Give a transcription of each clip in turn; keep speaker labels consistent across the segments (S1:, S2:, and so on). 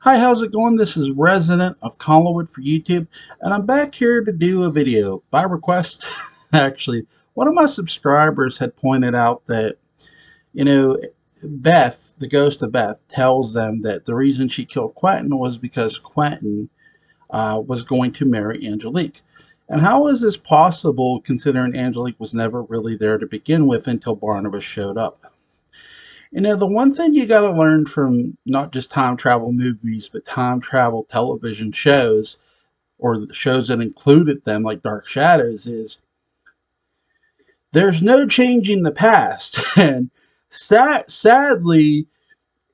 S1: Hi, how's it going? This is Resident of Collinwood for YouTube, and I'm back here to do a video by request. Actually, one of my subscribers had pointed out that, you know, Beth, the ghost of Beth, tells them that the reason she killed Quentin was because Quentin was going to marry Angelique. And how is this possible considering Angelique was never really there to begin with until Barnabas showed up? The one thing you got to learn from not just time travel movies, but time travel television shows, or the shows that included them, like Dark Shadows, is there's no changing the past. And sadly,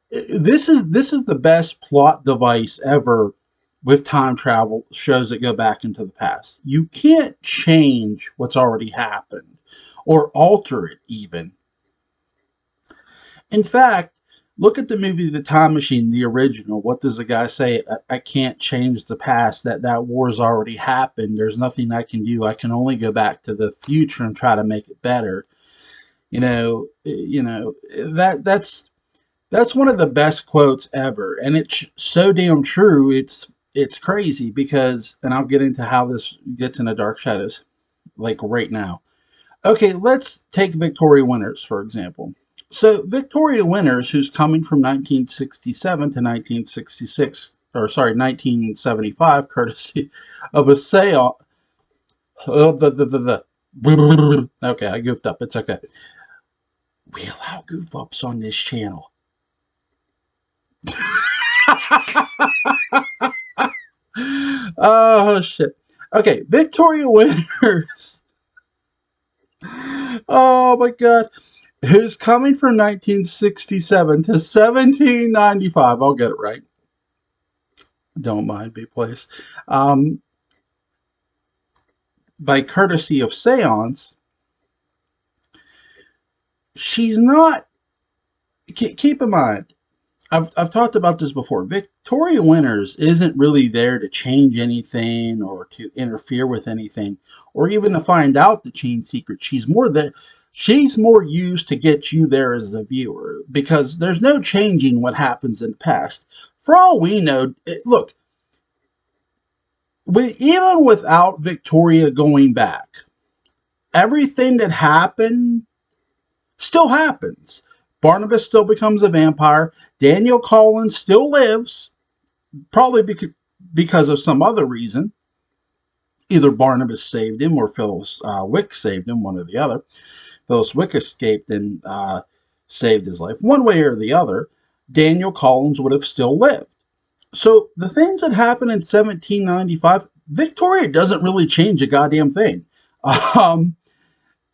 S1: this is the best plot device ever with time travel shows that go back into the past. You can't change what's already happened or alter it even. In fact, look at the movie The Time Machine, the original. What does the guy say? I can't change the past. That war's already happened. There's nothing I can do. I can only go back to the future and try to make it better. That's one of the best quotes ever, and it's so damn true. It's crazy because, and I'll get into how this gets into Dark Shadows, like right now. Okay, let's take Victoria Winters, for example. So, Victoria Winters, who's coming from 1967 to 1966, or sorry, 1975, courtesy of a seance. Okay, I goofed up. It's okay. We allow goof ups on this channel. Oh, shit. Okay, Victoria Winters. Oh, my God. Who's coming from 1967 to 1795. I'll get it right. Don't mind me, please. By courtesy of seance, she's not. Keep in mind, I've talked about this before. Victoria Winters isn't really there to change anything or to interfere with anything or even to find out the chain secret. She's more used to get you there as a viewer because there's no changing what happens in the past. For all we know, look, even without Victoria going back, everything that happened still happens. Barnabas still becomes a vampire. Daniel Collins still lives, probably because of some other reason. Either Barnabas saved him or Phyllis Wick saved him, one or the other. Phyllis Wick escaped and saved his life. One way or the other, Daniel Collins would have still lived. So the things that happened in 1795, Victoria doesn't really change a goddamn thing.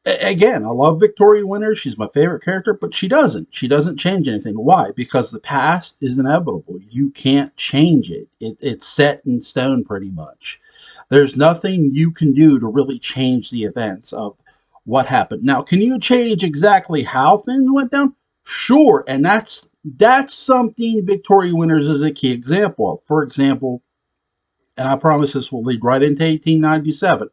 S1: Again, I love Victoria Winters. She's my favorite character, but she doesn't. She doesn't change anything. Why? Because the past is inevitable. You can't change it. It's set in stone pretty much. There's nothing you can do to really change the events of what happened. Now, can you change exactly how things went down? Sure, and that's something Victoria Winters is a key example of. For example, and I promise this will lead right into 1897.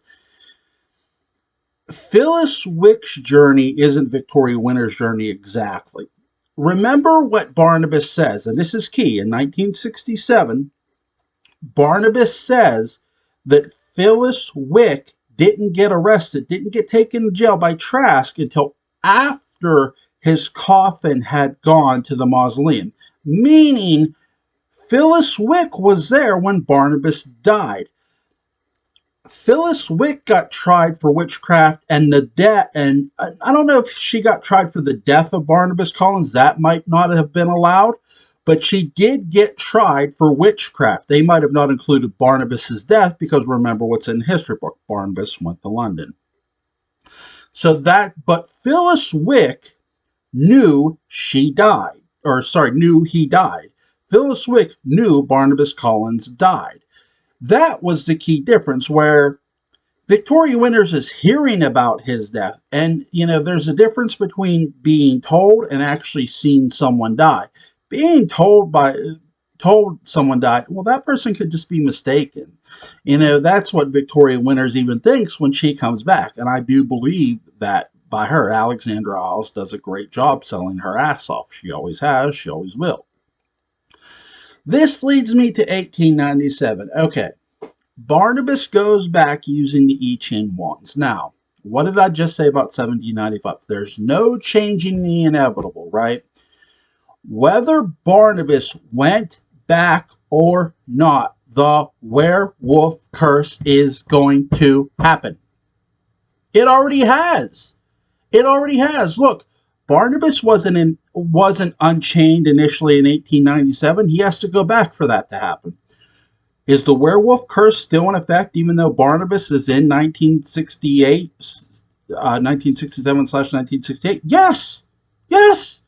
S1: Phyllis Wick's journey isn't Victoria Winters' journey exactly. Remember what Barnabas says, and this is key. In 1967, Barnabas says that Phyllis Wick didn't get arrested, didn't get taken to jail by Trask until after his coffin had gone to the mausoleum. Meaning, Phyllis Wick was there when Barnabas died. Phyllis Wick got tried for witchcraft and the death, and I don't know if she got tried for the death of Barnabas Collins. That might not have been allowed, but she did get tried for witchcraft. They might have not included Barnabas's death because remember what's in the history book. Barnabas went to London. But Phyllis Wick knew she died, or sorry, knew he died. Phyllis Wick knew Barnabas Collins died. That was the key difference where Victoria Winters is hearing about his death. And, there's a difference between being told and actually seeing someone die. Being told someone died, well, that person could just be mistaken. That's what Victoria Winters even thinks when she comes back. And I do believe that by her, Alexandra Isles does a great job selling her ass off. She always has, she always will. This leads me to 1897. Okay, Barnabas goes back using the I Ching wands. Now, what did I just say about 1795? There's no changing the inevitable, right? Whether Barnabas went back or not, the werewolf curse is going to happen. It already has. It already has. Look, Barnabas wasn't unchained initially in 1897. He has to go back for that to happen. Is the werewolf curse still in effect, even though Barnabas is in 1968, 1967 slash 1968? Yes, yes.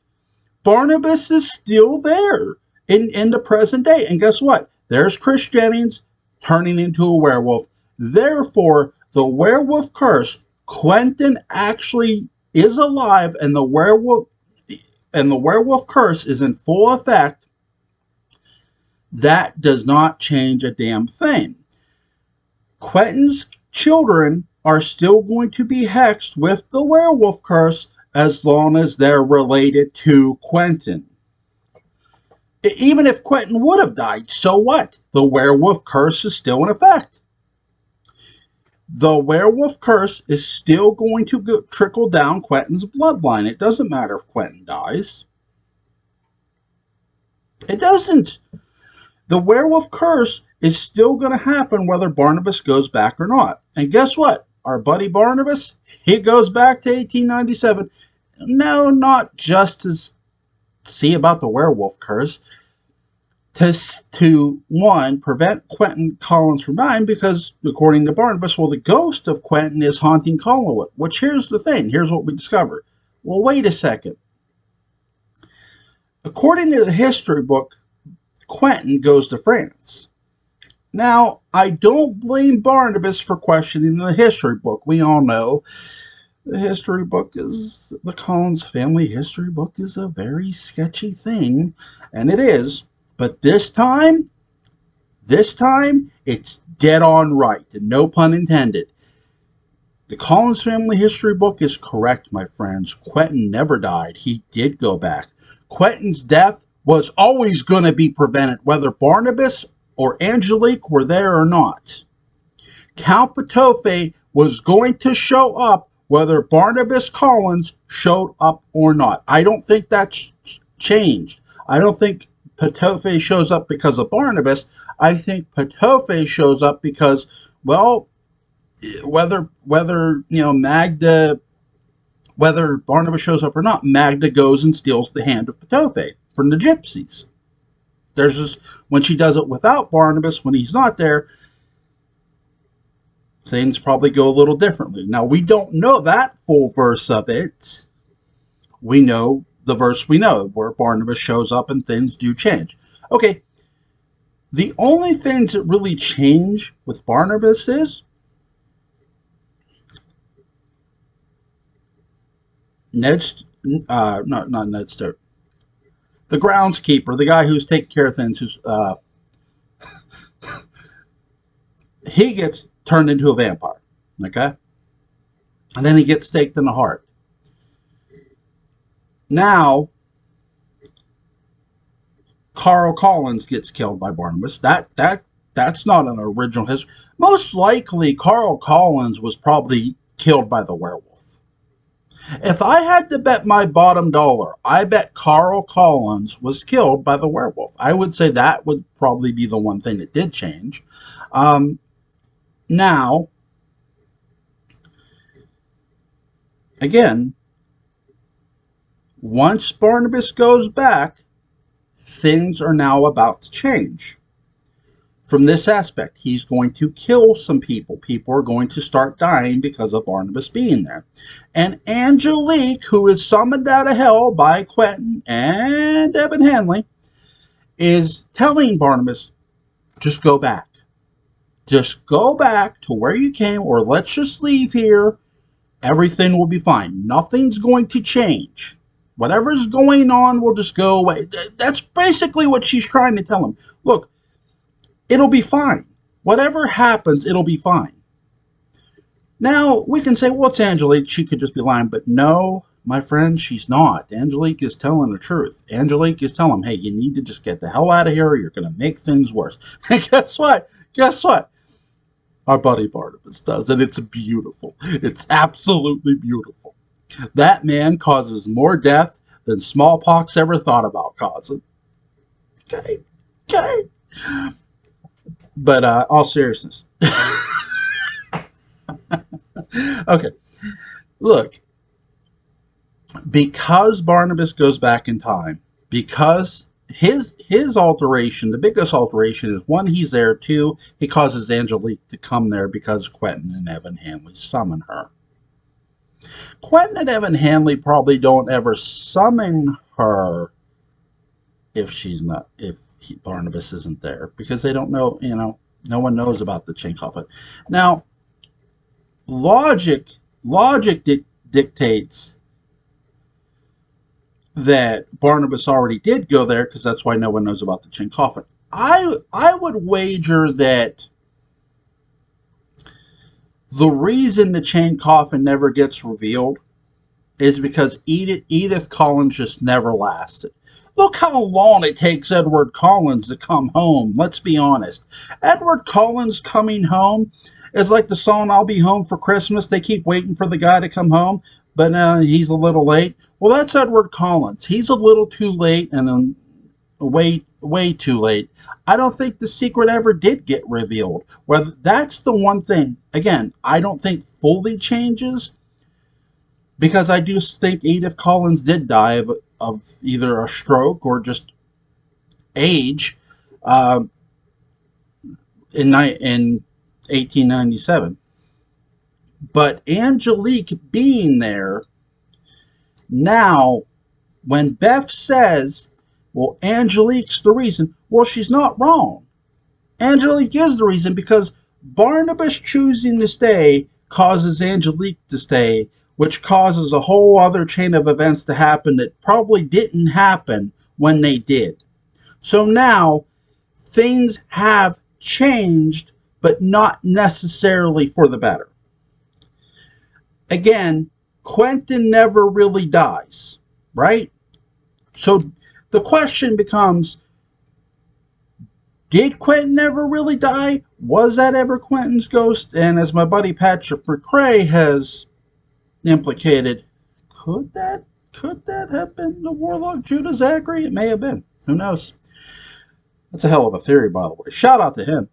S1: Barnabas is still there in the present day. And guess what? There's Chris Jennings turning into a werewolf. Therefore, the werewolf curse, Quentin actually is alive, and the werewolf curse is in full effect. That does not change a damn thing. Quentin's children are still going to be hexed with the werewolf curse as long as they're related to Quentin. Even if Quentin would have died, so what? The werewolf curse is still in effect. The werewolf curse is still going to trickle down Quentin's bloodline. It doesn't matter if Quentin dies. It doesn't. The werewolf curse is still going to happen whether Barnabas goes back or not. And guess what? Our buddy Barnabas, he goes back to 1897. No, not just to see about the werewolf curse. To one, prevent Quentin Collins from dying, because according to Barnabas, well, the ghost of Quentin is haunting Collinwood. Which, here's the thing. Here's what we discovered. Well, wait a second. According to the history book, Quentin goes to France. Now, I don't blame Barnabas for questioning the history book. We all know the history book is, the Collins family history book is a very sketchy thing, and it is. But this time, it's dead on right, and no pun intended. The Collins family history book is correct, my friends. Quentin never died. He did go back. Quentin's death was always going to be prevented, whether Barnabas or Angelique were there or not. Count Patofe was going to show up whether Barnabas Collins showed up or not. I don't think that's changed. I don't think Patofe shows up because of Barnabas. I think Patofe shows up because, well, whether Magda, whether Barnabas shows up or not, Magda goes and steals the hand of Patofe from the gypsies. There's just, when she does it without Barnabas, when he's not there, things probably go a little differently. Now, we don't know that full verse of it. We know the verse we know, where Barnabas shows up and things do change. Okay, the only things that really change with Barnabas is not Ned Stark, the groundskeeper, the guy who's taking care of things, he gets turned into a vampire, okay? And then he gets staked in the heart. Now, Carl Collins gets killed by Barnabas. That's not an original history. Most likely, Carl Collins was probably killed by the werewolf. If I had to bet my bottom dollar, I bet Carl Collins was killed by the werewolf. I would say that would probably be the one thing that did change. Now, again, once Barnabas goes back, things are now about to change. From this aspect, he's going to kill some people. People are going to start dying because of Barnabas being there. And Angelique, who is summoned out of hell by Quentin and Evan Hanley, is telling Barnabas, just go back. Just go back to where you came, or let's just leave here. Everything will be fine. Nothing's going to change. Whatever's going on will just go away. That's basically what she's trying to tell him. Look, it'll be fine. Whatever happens, it'll be fine. Now, we can say, well, it's Angelique. She could just be lying. But no. my friend, she's not. Angelique is telling the truth. Angelique is telling him, hey, you need to just get the hell out of here or you're going to make things worse. And guess what? Guess what? Our buddy Barnabas does, and it's beautiful. It's absolutely beautiful. That man causes more death than smallpox ever thought about causing. Okay, okay. But all seriousness, okay. Look, because Barnabas goes back in time, because his alteration, the biggest alteration is one, he's there. Two, he causes Angelique to come there because Quentin and Evan Hanley summon her. Quentin and Evan Hanley probably don't ever summon her if she's not, if Barnabas isn't there, because they don't know, no one knows about the chain coffin. Now, logic dictates that Barnabas already did go there, because that's why no one knows about the chain coffin. I would wager that the reason the chain coffin never gets revealed is because Edith Collins just never lasted. Look how long it takes Edward Collins to come home. Let's be honest. Edward Collins coming home is like the song I'll Be Home for Christmas. They keep waiting for the guy to come home, but he's a little late. Well, that's Edward Collins. He's a little too late, and then way too late. I don't think the secret ever did get revealed. Whether that's the one thing, again, I don't think fully changes, because I do think Edith Collins did die of either a stroke or just age in 1897. But Angelique being there, now, when Beth says, well, Angelique's the reason, well, she's not wrong. Angelique is the reason, because Barnabas choosing to stay causes Angelique to stay, which causes a whole other chain of events to happen that probably didn't happen when they did. So now, things have changed, but not necessarily for the better. Again, Quentin never really dies, right? So the question becomes, did Quentin ever really die? Was that ever Quentin's ghost? And as my buddy Patrick McCrae has implicated, could that have been the warlock Judah Zachary? It may have been. Who knows? That's a hell of a theory, by the way. Shout out to him.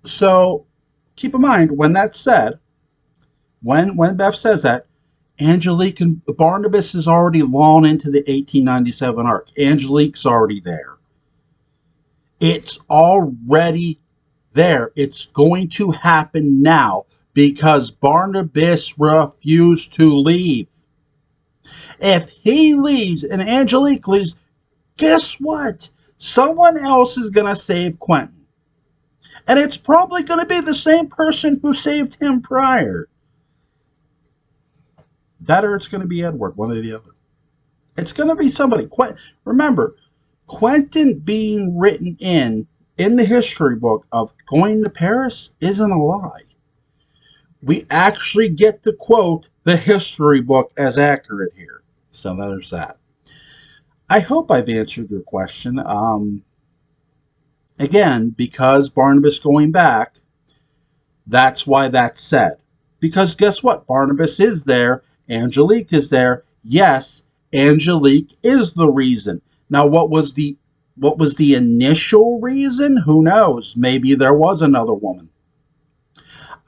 S1: So keep in mind, when that's said, when Beth says that, Angelique and Barnabas is already long into the 1897 arc. Angelique's already there. It's already there. It's going to happen now because Barnabas refused to leave. If he leaves and Angelique leaves, guess what? Someone else is going to save Quentin. And it's probably going to be the same person who saved him prior. That or it's going to be Edward, one or the other. It's going to be somebody. Remember, Quentin being written in the history book of going to Paris isn't a lie. We actually get to quote the history book as accurate here. So there's that. I hope I've answered your question. Again, because Barnabas going back, that's why that's said. Because guess what? Barnabas is there. Angelique is there. Yes, Angelique is the reason. Now, what was the initial reason? Who knows? Maybe there was another woman.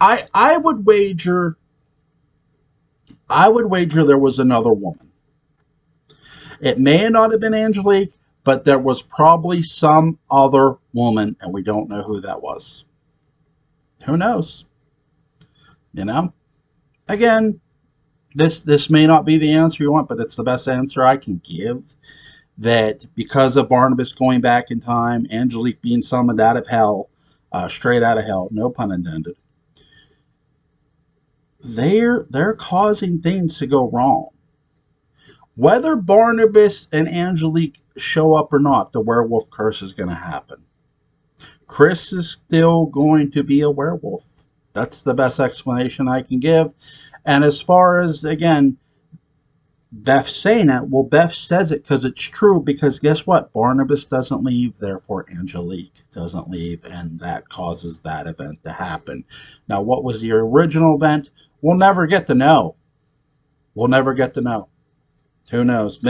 S1: I would wager there was another woman. It may not have been Angelique, but there was probably some other woman, and we don't know who that was. Who knows? Again, this may not be the answer you want, but it's the best answer I can give. That because of Barnabas going back in time, Angelique being summoned out of hell, straight out of hell, no pun intended, they're causing things to go wrong. Whether Barnabas and Angelique show up or not, the werewolf curse is going to happen. Chris is still going to be a werewolf. That's the best explanation I can give. And as far as, again, Beth saying it, well, Beth says it because it's true, because guess what? Barnabas doesn't leave, therefore Angelique doesn't leave, and that causes that event to happen. Now, what was the original event? We'll never get to know. We'll never get to know. Who knows?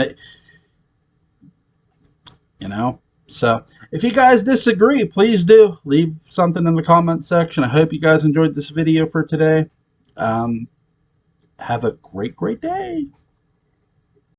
S1: You know? So, if you guys disagree, please do leave something in the comment section. I hope you guys enjoyed this video for today. Have a great, great day.